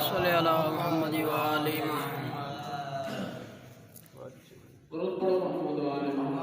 صلی اللہ محمد و آل محمد. درود پڑھو محمد و آل محمد.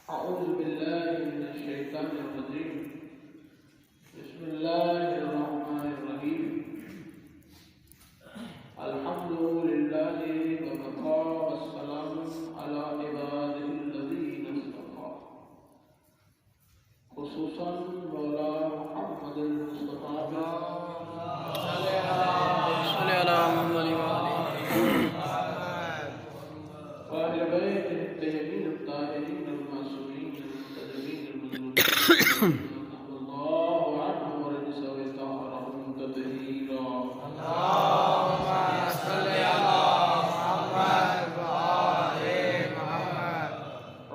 اعوذ باللہ من الشیطان الرجیم. بسم اللہ الرحمن الرحیم. الحمد للہ وکفی والسلام علی عبادہ الذین اصطفی. خصوصاً مولا محمد المصطفیٰ صلی اللہ محمد و آل وآل بیتہ الطیبین الطاہرین المعصومین المنتجبین المظلومین اللہ عنہم ورضی وطہرہم تطہیرا.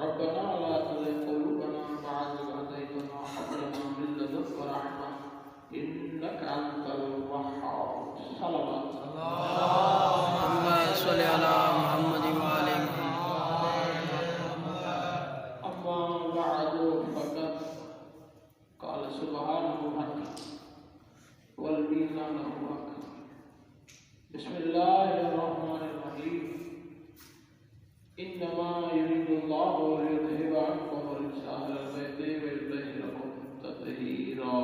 ربنا لا تزغ قلوبنا بعد إذ هديتنا وهب لنا من لدنك رحمة إنك أنت الوهاب. صلوات اللهم صل على محمد و آل محمد. أما بعد فقد قال سبحانه وتعالى والميزان الحق. بسم الله الرحمن الرحيم. إنما يريد الله ليذهب عنكم الرجس أهل البيت ويطهركم تطهيرا.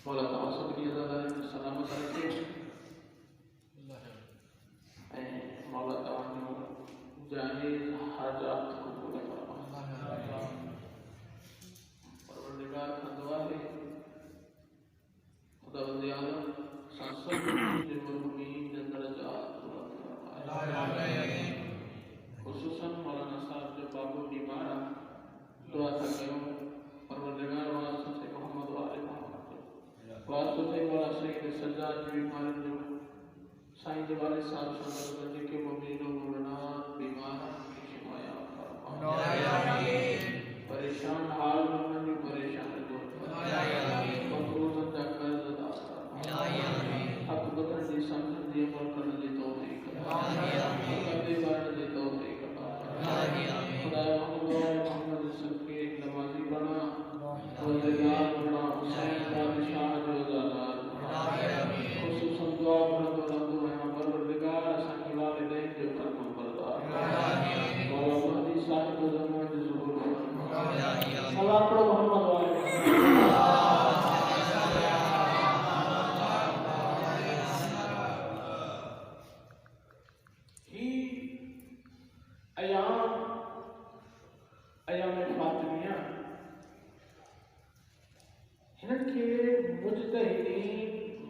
مولا تعالی سب کی عزت سلامت رکھے. مولا تعالی جائز حاجات کو پورا فرمائے. پروردگار کا دعا ہے خدا بند عالم سب المرحومین درجات بلند فرمائے. خصوصاً مولانا صاحب جو بابو بیمار دعا تھا کہوں پروردگار واسطے سے محمد و آل محمد واسطے سے مولا سید سجاد جو بیمار جو سائیں جو والد صاحب صلی اللہ علیہ کے مومنین و مومنات بیمار کی شفایا فرمائے. پریشان حال میں بھی پریشان دور فرمائے. مقروض اندہ قرض ادا فرمائے. حق بدر دی سمجھ دی عمل کرنے دی توفیق فرمائے. قدر بارنے دی توفیق فرمائے. خدا محمد سب کے ایک نمازی بنا وزیار بنا حسین بادشاہ جو زادار خصوصاً دعا بلند پروردگار سانگی والدین جو کرم بردار مولا مہدی صاحب زمان جو ظہور فرمائے. سلام پڑھو محمد والے ہی ایام فاطمیہ ہنن کے مجتہدین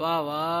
واہ واہ.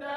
10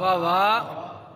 واہ واہ.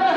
10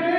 3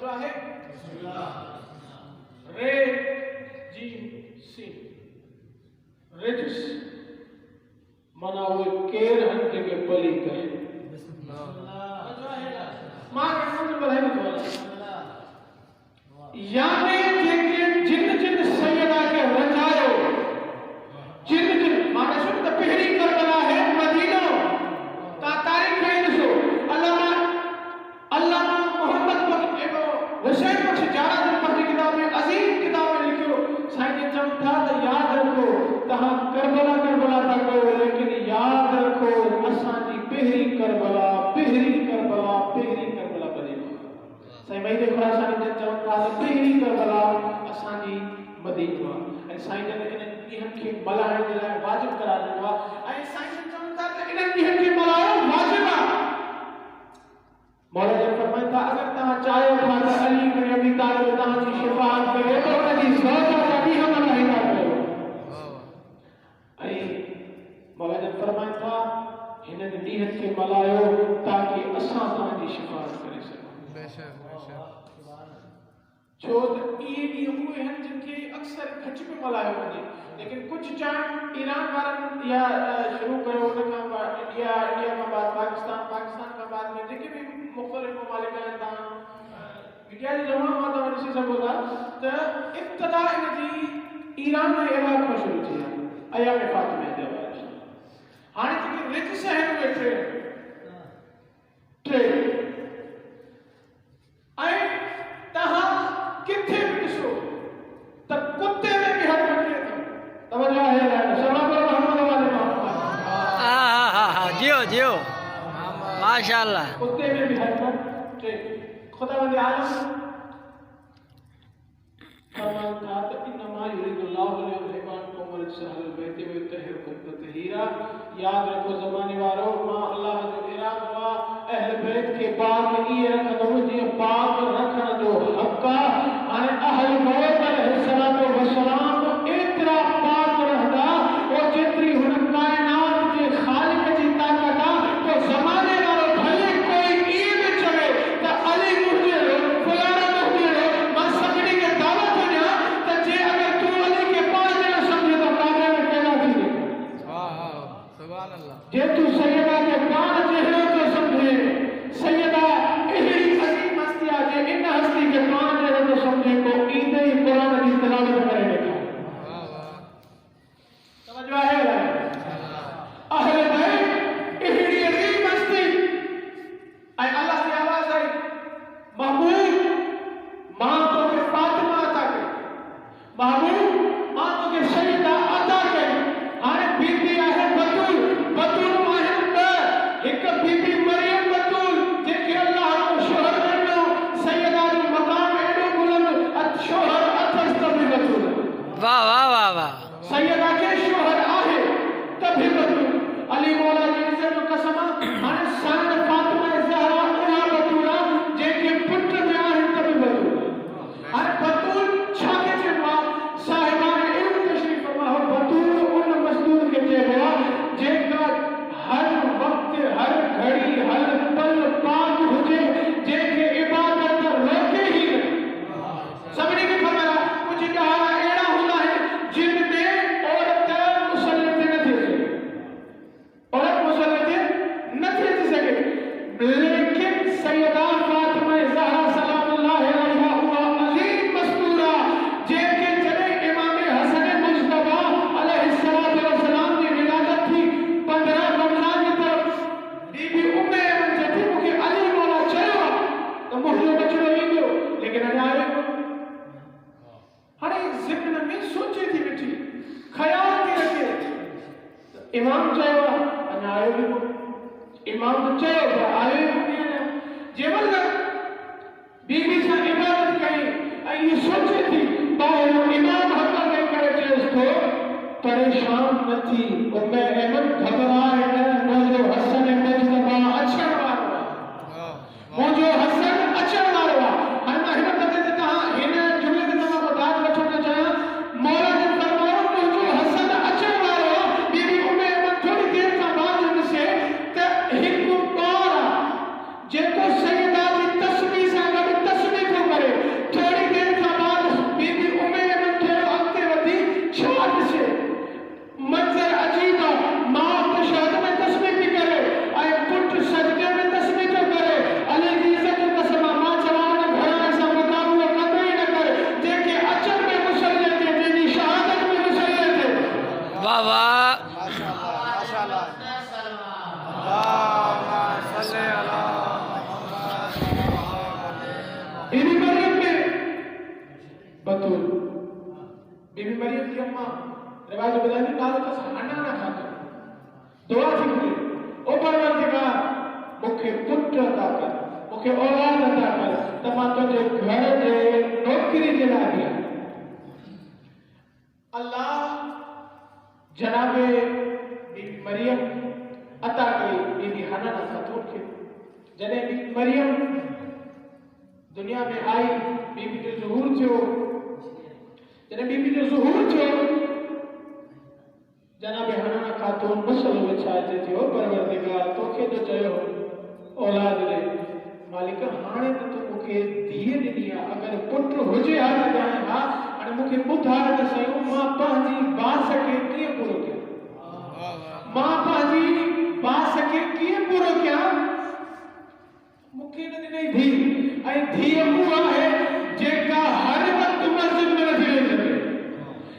توجہ ہے رے جیم سین رجس منا ہوئے کیر ہنٹ کے پلی کہیں ماں کے نمبر بڑھائی میں دولا یعنی جن سیدہ کے رجائے جن مانا شکر تا پہری کربلا ہے مدینہ تا تاریخ ہے دسو اللہ محمد حسین بخش جارہ دن پڑھنے کتاب میں عظیم کتاب میں لکھو سائنی چمتا تا یاد رکھو تہاں کربلا تا کوئی لیکن یاد رکھو اسانی پہری کربلا مدینہ سائن بھائی دیکھو اسانی چمتا تا پہری کربلا اسانی مدینہ سائن جن انہن کے ملائن دلائے واجب کرا دنوا سائن چمتا تا انہن کے ملائن واجب مولا جب فرمائتا اگر تہاں چاہے تھا کہ علی بن ابی طالب تہاں کی شفاعت کرے تو انہوں نے زوجہ نبی ہم اللہ کرو مولا جب فرمائتا انہوں نے نیت کے ملائیو تاکہ اساں تہاں کی شفاعت کرے سکو چھوٹ یہ بھی ہوئے ہیں جن کے اکثر کھچ پہ ملائیو بنے لیکن کچھ چاہیں ایران وارن یا شروع کرے ہونے کا انڈیا کا بعد پاکستان کا بعد میں دیکھیں بھی مختلف ممالک ہیں میڈیا جو جمع ہوا تھا ونسی سب ہوتا تو ابتدا انہی ایران میں عراق میں شروع کیا ایام فاطمہ دے بارش ہانے تھی کہ رچ سہن ہوئے ٹرین آئے تہاں کتھے بھی کسو تب کتے میں بھی حد کرتے تھے توجہ ہے سلام محمد والے محمد جیو ماشاءاللہ کتے میں بھی حد کرتے خدا ولی عالم فرمان تھا تو انما یرید اللہ لیذہبان قوم الرجال البیت ویطہرکم تطہیرا یاد رکھو زمانے والوں ماں اللہ جو اراد ہوا اہل بیت کے بعد یہ رکھنا جی پاک رکھنا جو حقا اہل بیت علیہ السلام اتنا پاک رہدا وہ جتری ہن کائنات کے خالق کی طاقت تو زمانے والوں بھلے کوئی عید چلے تو علی مجھے فلانا مجھے میں سکڑی کے دعوت ہو جا تو جے اگر تو علی کے پاس جنا سمجھے تو کعبے میں کہنا تھی سبحان اللہ جے تو سیدہ کے پاس جہرو تو سمجھے سیدہ اہلی عظیم ہستیاں جے ان ہستی کے پاس جہرو تو سمجھے کو عیدہ ہی قرآن کی تلاوت کرنے کا سمجھوا ہے اہل بیت اہلی عظیم ہستی اے اللہ کی آواز آئی محبوب ماں تو کے فاطمہ عطا کر محبوب ماں تو کے سیدہ عطا کر آنے بی بی آئے بطول ماہر پر ایک بی بی مریم بطول جن کے اللہ کو شوہر کرنا سیدہ جو مقام ایڈو بلند شوہر اتھس تبھی بطول واہ سیدہ کے شوہر آئے تبھی بطول علی مولا جی سے جو قسمہ آنے سان فاطمہ زہرا اوہا بطولا جن کے پتر میں آئے تبھی بطول آنے بطول چھاکے چھپا صاحبان علم تشریف فرما ہو بطول ان مزدور کے جیبوا جن کا ہر وقت ہر گھڑی ہر پل پاک ہوجے جن کے عبادت روکے ہی نہیں سبنی کی خبرہ کچھ جہاں ایڑا ہونا ہے جن میں عورت مسلط نہ تھے سکے لیکن سیدہ فاطمہ زہرا سلام اللہ علیہ ہوا عظیم مستورہ جن کے جنہیں امام حسن مجتبہ علیہ السلام کی ولادت تھی 15 رمضان کی طرف بی بی ایمن جتھی مکہ علی مولا چلو تو محلو بچڑو ہی دیو لیکن انہیں آئے ہر ایک ذکر میں سوچے تھی بیٹھی خیال کی رکھے امام چاہے انہیں آئے بھی امام چاہے آئے بھی جیبل کر بی بی سے عبادت کہیں یہ سوچے تھی باہر امام حقا میں کرے چیز کو پریشان نہ تھی اور میں احمد گھبرائے موجو حسن مجتبہ اچھر ماروا موجو حسن اچھر ماروا ہم احمد بتے تھے کہاں انہیں جملے کے نام کو داد بچھونا چاہاں مولا جن فرماؤ موجو حسن اچھر ماروا بی بی احمد تھوڑی دیر کا بعد جن سے کہ حکم پارا جن کو سیدہ کی تسبیح سے اگر تسبیح کو واہ واہ ماشاءاللہ اللہم صلی علی بی بی مریم کے بطول بی بی مریم کی اماں روایت بدانی نالو کا سہانا نہ کھاتا دعا تھی ہوئی او پروردگار مکھے پتر عطا کر مکھے اولاد عطا کر تمام تجھے گھر دے نوکری دلا دیا اللہ جناب بی بی مریم عطا کری بی بی حنان خاتون کے جنہیں بی بی مریم دنیا میں آئی بی بی جو ظہور تھو جنہیں بی بی جو ظہور تھو جناب حنان خاتون مسلو بچھاتے تھے او پروردگار تو کے جو چاہے ہو اولاد لے مالکہ ہانے تو مکھے دیئے دنیا اگر پتر ہو جے آج جائیں ہاں اور مکھے بدھار دے سائیوں ماں پہنجی با سکے کیے پورو کیا ماں پہنجی با سکے کیے پورو کیا مکھے نہیں تھی اے دھی ہوا ہے جے کا ہر وقت مسجد میں رکھ لے سکے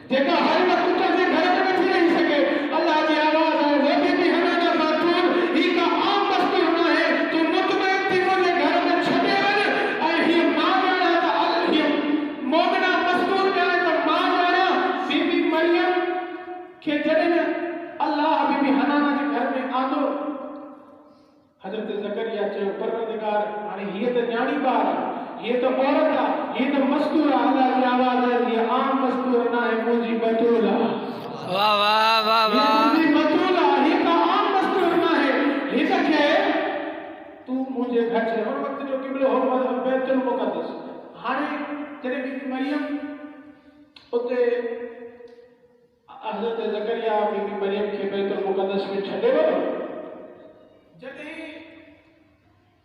جے کا ہر وقت تجھے گھر میں رکھ نہیں سکے اللہ کی آواز ہے وہ بھی ہمیں خاتون ہی کا عام مستر ہونا ہے تو مطمئن تھی مجھے گھر میں چھٹے ون اے ہی ماں جانا تھا اللہ مومنہ مستور جانا تو ماں جانا بی بی مریم کے جڑے اللہ بی بی حنانہ کے گھر میں آدھو حضرت زکریا چاہے پروردگار آنے یہ تو جانی بار یہ تو عورت یہ تو مستور اللہ کی آواز ہے یہ عام مستور نہ ہے مجھے بطولہ واہ واہ واہ واہ مجھے بطولہ یہ تو عام مستور نہ ہے یہ تو کیا ہے تو مجھے گھر سے اور وقت جو قبل ہو بیت المقدس ہانے تیرے بی مریم اتے حضرت زکریا بی مریم کے بیت المقدس میں چھڑے ہوئے جدے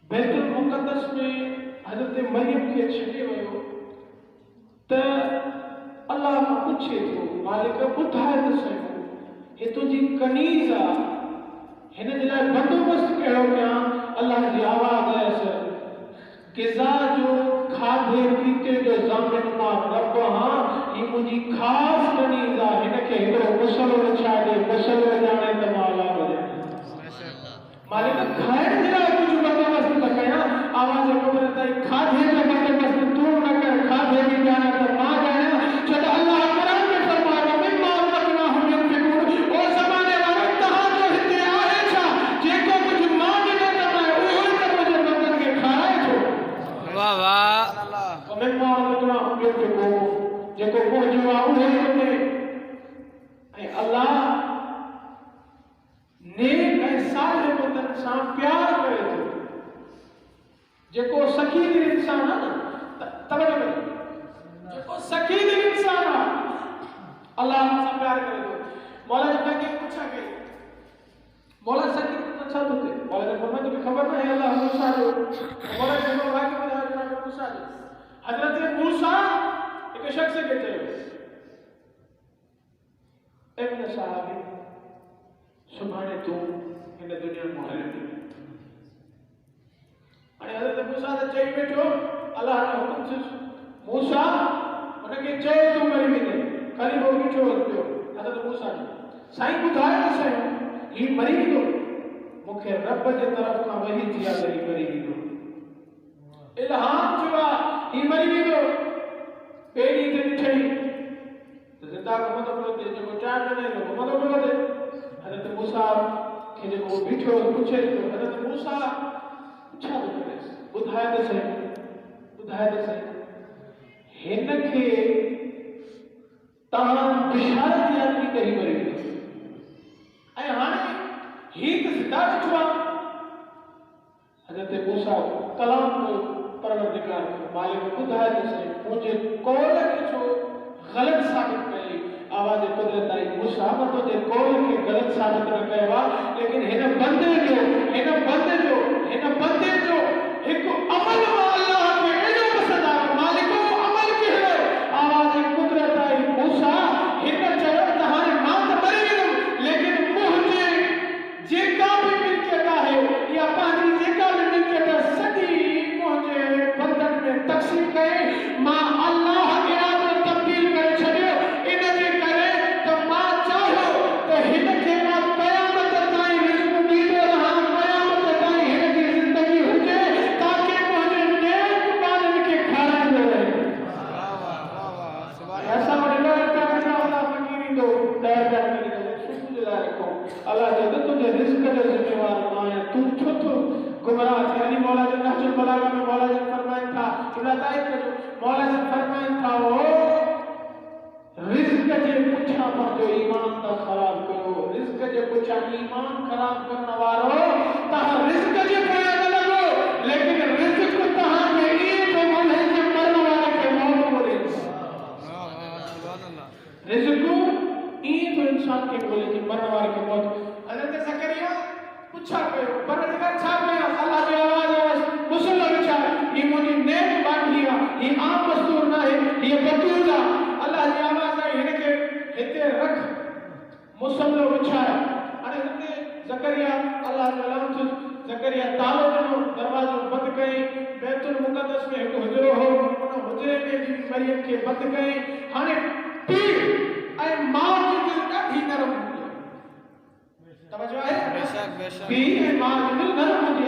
بیت المقدس میں حضرت مریم کے چھڑے ہوئے ہو تو اللہ کو پوچھے تو مالک بدھائے دسے یہ تو جی کنیزا ہن جلائے بندوبست کہو کیا اللہ کی آواز ہے سر غذا جو کھادے پیتے جو زامن ما رب ہاں یہ مجھے خاص کنیزا ہن کے ہدو مسلو چھاڑے مسلو جانے تمالا بجے مالک کھائے جلائے کچھ بندوبست نہ کیا آواز قدرت ہے کھادے کا بندوبست تو نہ کر کھادے بھی جانا تو ماں جانا چھتا اللہ قرآن میں فرمایا مما رزقناہم ينفقون او زمانے والے تہاں جو ہتے آئے چھا جے کو کچھ مانگ نہ کرنا ہے وہ تو مجھے بندن کے کھائے چھو واہ واہ مما رزقناہم ينفقون جے کو پہنچوا وہ تے اے اللہ نیک اے صالح بندن انسان پیار کرے تو جے کو سخی دل انسان ہے توجہ کرے جے کو سخی دل انسان ہے اللہ ہم سے پیار کرے تو مولا جب کہ پوچھا کہ مولا سخی دل اچھا تو تھے مولا جب فرمایا تو خبر نہ ہے اللہ موسیٰ جو مولا جب واقعی میں جناب موسیٰ جو حضرت موسیٰ ایک شخص سے کہتے ہیں ابن صحابی سبحانے تو ان دنیا محلم دی اور حضرت موسیٰ نے چاہیے بیٹھو اللہ نے حکم سے موسیٰ انہیں کہ چاہے تو مری بھی نہیں قریب ہوگی چھوڑ دیو حضرت موسیٰ نے سائیں بتائے تو سائیں یہ مری بھی دو مکھے رب کے طرف کا وہی تھیا دری مری بھی دو الہام چھوا یہ مری بھی دو پیڑی تے بچھئی تو زندہ کو مدد بلو دے جو کو چاہ نہیں لو مدد بلو دے حضرت موسیٰ کہ جب وہ بیٹھو پوچھے تو حضرت موسیٰ پوچھا تو کرے بدھائے دسے ہن کے تمام بشارت دیا کی کہیں مری گئی اے ہانے ہی تو زندہ چھوا حضرت موسیٰ کلام کو پروردگار کو مالک بدھائے دسے مجھے کول کے چھو غلط ثابت کرے آواز قدرت آئی موسیٰ تو دے کول کے غلط ثابت نہ کہوا لیکن ہن بندے جو ایک عمل اللہ کے علم پسند آئے مالکو عمل کے ہے آواز قدرت آئی موسیٰ ہن چڑھ تہارے مات بری علم لیکن مجھے جے کا بھی مل کے ہے یا پانی جے کا بھی مل کے سدی مجھے بندن میں تقسیم کرے ماں اللہ کے آدھے تبدیل کرے چھڑے انہیں کرے تو ماں چاہو اللہ جد تجھے رزق جو ذمہ وار آیا تو چھتو گمراہ تھے یعنی مولا جن نحج البلاغہ میں مولا جن فرمائن تھا ابتدائی کا جو مولا جن فرمائن تھا وہ رزق جے پچھا پر جو ایمان تا خراب کرو رزق جے پچھا ایمان خراب کرنا وارو تہا رزق جے پڑھا نہ لگو لیکن رزق تہا میں یہ تو من ہے کہ مرنے والے کے موت کو دے رزق یہ تو انسان کے بولے کہ مرنے والے کے موت حضرت زکریا پچھا کرو پروردگار چھا گیا اللہ کی آواز مسلم بچار یہ مجھے نیک بات کیا یہ عام مستور نہ ہے یہ بطولہ اللہ کی آواز ہے ہنے کے ہتے رکھ مسلم بچار حضرت زکریا اللہ تعالیٰ زکریا تالو دنو دروازوں بند گئے بیت المقدس میں ایک حجرو ہو انہوں حجرے میں بھی مریم کے بند گئے ہنے پیر اے ماں کی دل کا بھی نرم ہو گیا توجہ ہے بے شک پیر اے ماں کی دل نرم ہو گیا